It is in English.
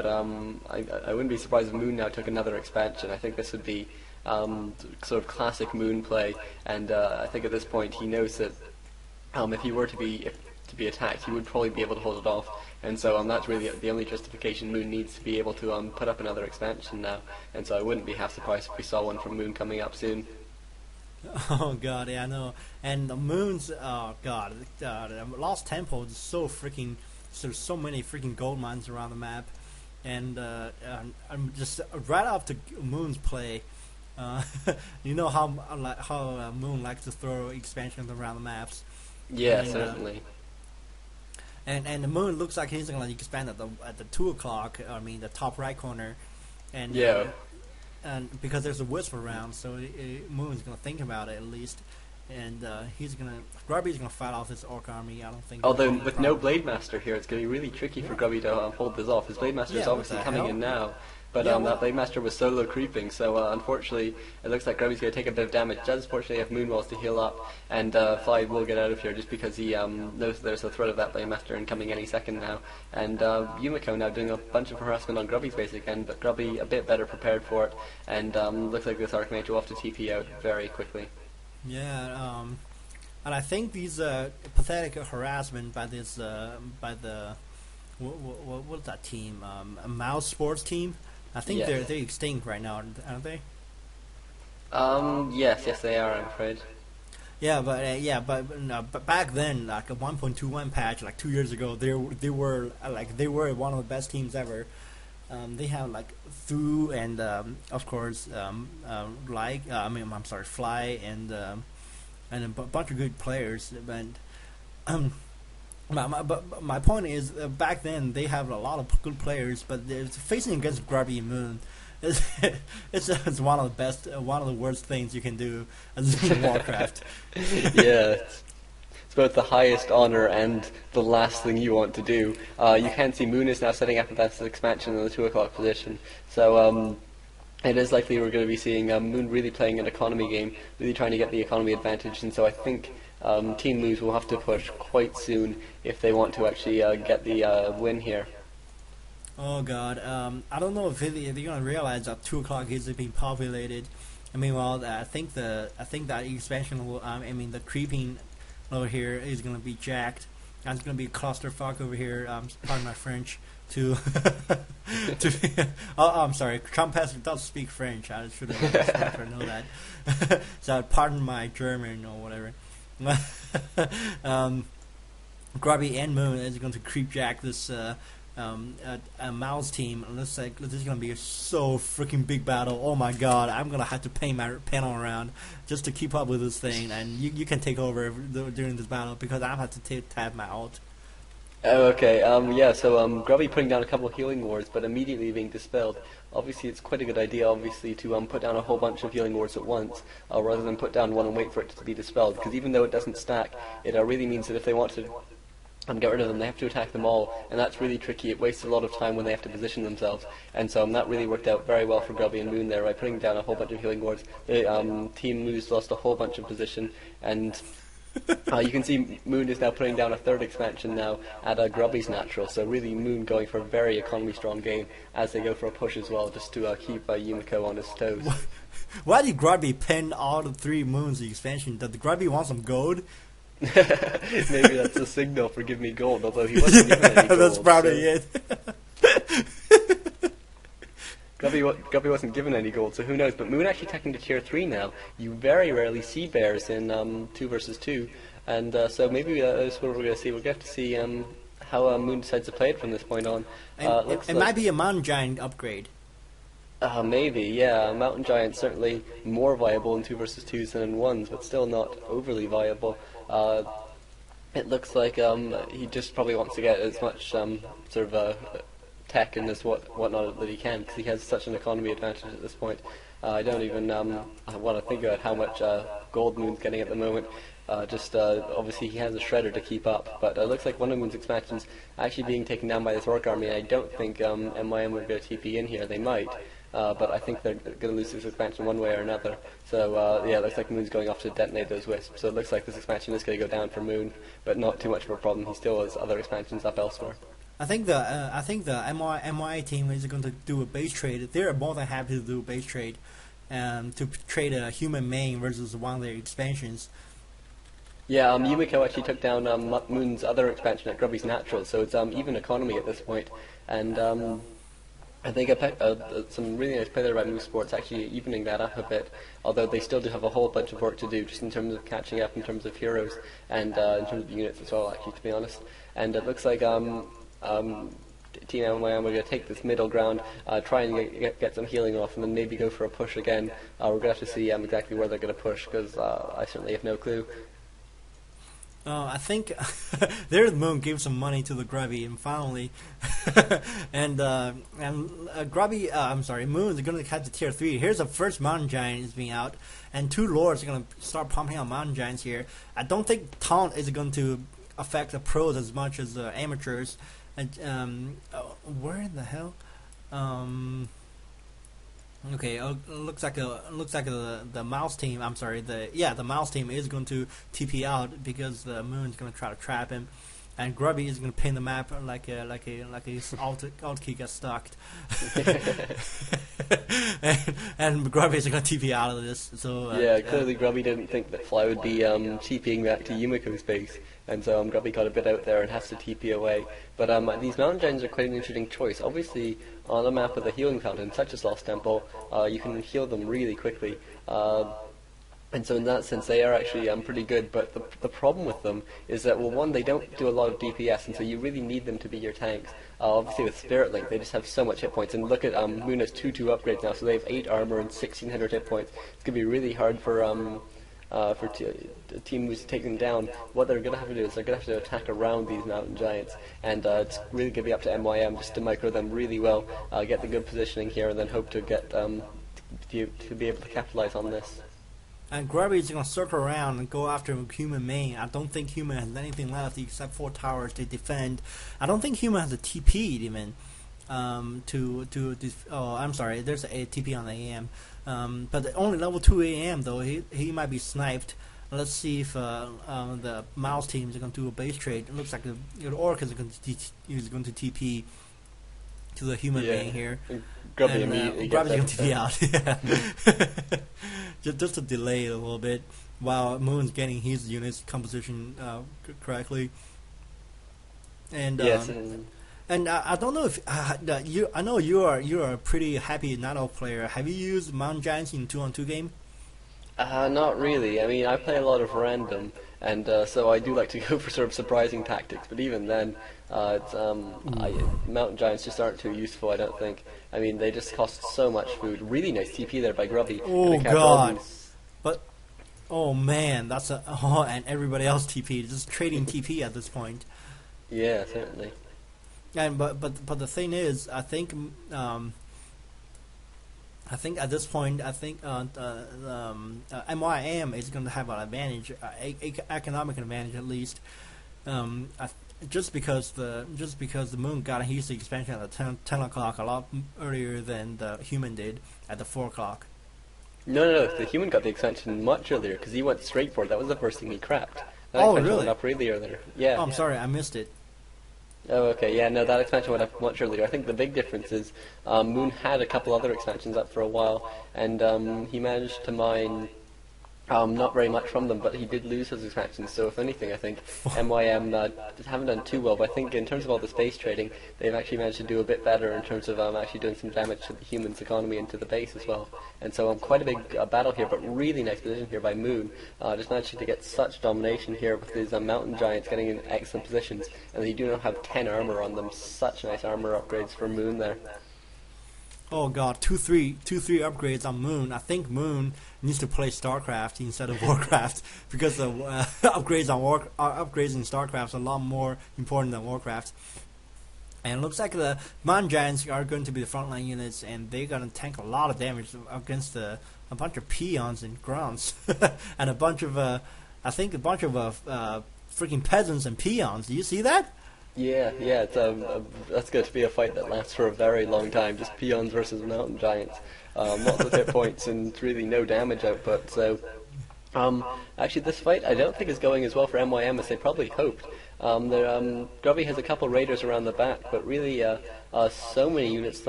I wouldn't be surprised if Moon now took another expansion. I think this would be sort of classic Moon play, and I think at this point he knows that if he were to be attacked, he would probably be able to hold it off, and so that's really the only justification Moon needs to be able to put up another expansion now, and so I wouldn't be half surprised if we saw one from Moon coming up soon. Oh god, yeah, I know. And the Moon's, oh god, Lost Temple is so freaking, there's so many freaking gold mines around the map, and I'm just right after Moon's play. You know how Moon likes to throw expansions around the maps. Yeah, and, certainly. And the Moon looks like he's gonna expand at the 2 o'clock. I mean the top right corner, and yeah. And because there's a wisp around, so Moon's gonna think about it at least, and Grubby's gonna fight off his orc army. I don't think. Although with no Blade Master here, it's gonna be really tricky for Grubby to hold this off. His Blade Master is obviously coming in now. But that Blade Master was solo creeping, so unfortunately it looks like Grubby's going to take a bit of damage. Does fortunately have Moon Walls to heal up, and Fly will get out of here just because he knows there's a threat of that Blade Master incoming any second now. And YuMiKo now doing a bunch of harassment on Grubby's base again, but Grubby a bit better prepared for it, and looks like this Archmage will have to TP out very quickly. Yeah, and I think these pathetic harassment by this what's that team? Mouz Sports team. I think they're extinct right now, aren't they? Yes, they are, I'm afraid. Yeah, but back then, like a 1.21 patch, like 2 years ago, they were one of the best teams ever. They have like Thu and of course Fly and a bunch of good players, but. My point is, back then they have a lot of good players, but facing against Grubby and Moon, it's one of the worst things you can do in Warcraft. Yeah, it's both the highest honor and the last thing you want to do. You can see Moon is now setting up that expansion in the 2 o'clock position, so it is likely we're going to be seeing Moon really playing an economy game, really trying to get the economy advantage, and so I think Team Mouz will have to push quite soon if they want to actually get the win here. Oh god, I don't know if they're going to realize that 2 o'clock is being populated. I mean, well, I think that expansion will, the creeping over here is going to be jacked. And it's going to be a clusterfuck over here, pardon my French, to I'm sorry, Chumpesue does speak French. I should have know that. So pardon my German or whatever. Grubby and Moon is going to creep jack this Mouz team. And looks like this is going to be a so freaking big battle. Oh my god, I'm going to have to pay my panel around just to keep up with this thing, and you can take over during this battle because I have to tab my ult. Oh, okay, so Grubby putting down a couple of healing wards, but immediately being dispelled. Obviously, it's quite a good idea, obviously, to put down a whole bunch of healing wards at once, rather than put down one and wait for it to be dispelled, because even though it doesn't stack, it really means that if they want to get rid of them, they have to attack them all, and that's really tricky. It wastes a lot of time when they have to position themselves, and so that really worked out very well for Grubby and Moon there by putting down a whole bunch of healing wards. Team Mouz lost a whole bunch of position, and you can see Moon is now putting down a 3rd expansion now at Grubby's natural, so really Moon going for a very economy strong game as they go for a push as well, just to keep YuMiKo on his toes. Why did Grubby pin all the 3 Moons expansion? Did the Grubby want some gold? Maybe that's a signal for give me gold, although he wasn't given any gold. That's probably it. Grubby wasn't given any gold, so who knows, but Moon actually taking to tier 3 now. You very rarely see bears in 2 versus 2, and so maybe that's what we're going to see. We're going to have to see how Moon decides to play it from this point on. It might be a Mountain Giant upgrade. Maybe, yeah. Mountain Giant certainly more viable in 2 versus 2s than in 1s, but still not overly viable. It looks like he just probably wants to get as much sort of tech and whatnot that he can, because he has such an economy advantage at this point. I don't even want to think about how much gold Moon's getting at the moment. Obviously he has a shredder to keep up, but it looks like one of Moon's expansions actually being taken down by this orc army. I don't think MYM will go TP in here. They might, but I think they're going to lose this expansion one way or another. So yeah, it looks like Moon's going off to detonate those wisps. So it looks like this expansion is going to go down for Moon, but not too much of a problem. He still has other expansions up elsewhere. I think the MY team is going to do a base trade. They're more than happy to do a base trade, to trade a human main versus one of their expansions. Yeah, YuMiKo actually took down Moon's other expansion at Grubby's Natural, so it's even economy at this point. And I think some really nice play there by Mouz Sports, actually evening that up a bit, although they still do have a whole bunch of work to do just in terms of catching up in terms of heroes and in terms of units as well, actually, to be honest. And it looks like Team MYM are going to take this middle ground, try and get some healing off, and then maybe go for a push again. We're going to have to see exactly where they're going to push, because I certainly have no clue. I think there's Moon gave some money to the Grubby, and finally, and Grubby, I'm sorry, Moon is going to catch the tier 3. Here's the first Mountain Giant is being out, and 2 Lords are going to start pumping out Mountain Giants here. I don't think Taunt is going to affect the pros as much as the amateurs. And where the hell? Okay, looks like the Mouse team. I'm sorry, the Mouse team is going to TP out because the Moon's going to try to trap him, and Grubby is going to pin the map like a alt key gets stuck, and Grubby is going to TP out of this. So yeah, clearly Grubby didn't think that Fly would be TPing back to YuMiKo's base, and so Grubby got a bit out there and has to TP away. But these Mountain Giants are quite an interesting choice. Obviously, on a map with a healing fountain such as Lost Temple, you can heal them really quickly. And so in that sense, they are actually pretty good. But the problem with them is that, well, one, they don't do a lot of DPS, and so you really need them to be your tanks. Obviously, with Spirit Link, they just have so much hit points. And look at Moon has 2/2 upgrades now, so they have 8 armor and 1,600 hit points. It's going to be really hard for Team Mouz to take them down. What they're going to have to do is they're going to have to attack around these Mountain Giants, and it's really going to be up to MYM just to micro them really well, get the good positioning here, and then hope to get to be able to capitalize on this. And Grubby is going to circle around and go after Human main. I don't think Human has anything left except 4 towers to defend. I don't think Human has a TP even. I'm sorry, there's a TP on the AM. But only level 2 AM though. He might be sniped. Let's see if the Mouse team is going to do a base trade. It looks like the Orc is going to TP to the Human main here. Grubby and immediately Grubby's going to TP out. just to delay it a little bit while Moon's getting his units composition correctly. And yes. And I don't know if I know you're a pretty happy Nano player. Have you used Mountain Giants in 2-on-2 game? Not really. I mean, I play a lot of random, and so I do like to go for sort of surprising tactics. But even then, Mountain Giants just aren't too useful, I don't think. I mean, they just cost so much food. Really nice TP there by Grubby. Oh god! But oh man, that's and everybody else TP, just trading TP at this point. Yeah, certainly. And but the thing is, I think at this point, MYM is going to have an advantage, economic advantage at least, just because the Moon got his expansion at the 10 o'clock a lot earlier than the Human did at the 4 o'clock. No, the Human got the expansion much earlier because he went straight for it. That was the first thing he crapped. Oh, really? Went up really earlier. Yeah. Oh, I'm sorry, I missed it. Oh, okay, yeah, no, that expansion went up much earlier. I think the big difference is Moon had a couple other expansions up for a while, and he managed to mine not very much from them, but he did lose his expansions, so if anything, I think MYM haven't done too well, but I think in terms of all the space trading, they've actually managed to do a bit better in terms of actually doing some damage to the Human's economy and to the base as well. And so quite a big battle here, but really nice position here by Moon, just managing to get such domination here with these Mountain Giants getting in excellent positions, and they do not have 10 armor on them. Such nice armor upgrades for Moon there. Oh god, 2-3 upgrades on Moon. I think Moon needs to play StarCraft instead of Warcraft because the upgrades in StarCraft are a lot more important than Warcraft. And it looks like the Mountain Giants are going to be the frontline units, and they're going to tank a lot of damage against a bunch of peons and grunts and a bunch of freaking peasants and peons. Do you see that? Yeah, it's that's going to be a fight that lasts for a very long time. Just peons versus Mountain Giants. Lots of hit points and really no damage output. So Actually, this fight I don't think is going as well for MYM as they probably hoped. Grubby has a couple raiders around the back, but really, so many units